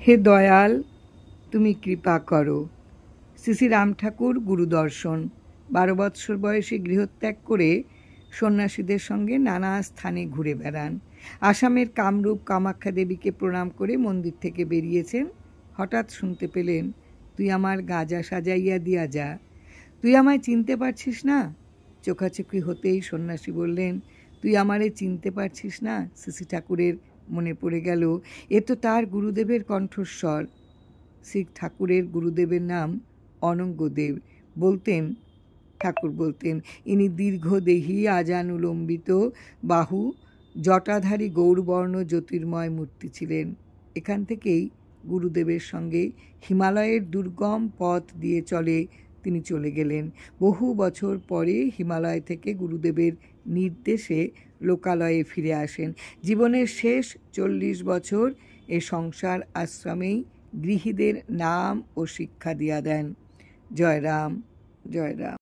হে দয়াল, তুমি কৃপা করো। শ্রী শ্রী রাম ঠাকুর গুরুদর্শন। 12 বৎসর বয়সে গৃহত্যাগ করে সন্ন্যাসীদের সঙ্গে নানা স্থানে ঘুরে বেড়ান। আসামের কামরূপ কামাখ্যা দেবীকে প্রণাম করে মন্দির থেকে বেরিয়েছেন। হঠাৎ শুনতে পেলেন, তুই আমার গাঁজা সাজাইয়া দিয়া যা। তুই আমায় চিনতে পারছিস না? চোখাচোখি হতেই সন্ন্যাসী বললেন, তুই আমারে চিনতে পারছিস না? শ্রী ঠাকুরের মনে পড়ে গেল, এ তো তার গুরুদেবের কণ্ঠস্বর। শ্রী ঠাকুরের গুরুদেবের নাম অনঙ্গদেব। ঠাকুর বলতেন, ইনি দীর্ঘদেহী আজানুলম্বিত বাহু জটাধারী গৌরবর্ণ জ্যোতির্ময় মূর্তি ছিলেন। এখান থেকেই গুরুদেবের সঙ্গে হিমালয়ের দুর্গম পথ দিয়ে তিনি চলে গেলেন। বহু বছর পরে হিমালয় থেকে গুরুদেবের নির্দেশে লোকালয়ে ফিরে আসেন। জীবনের শেষ 40 বছর এ সংসার আশ্রমেই গৃহীদের নাম ও শিক্ষা দিয়া দেন। জয় রাম, জয় রাম।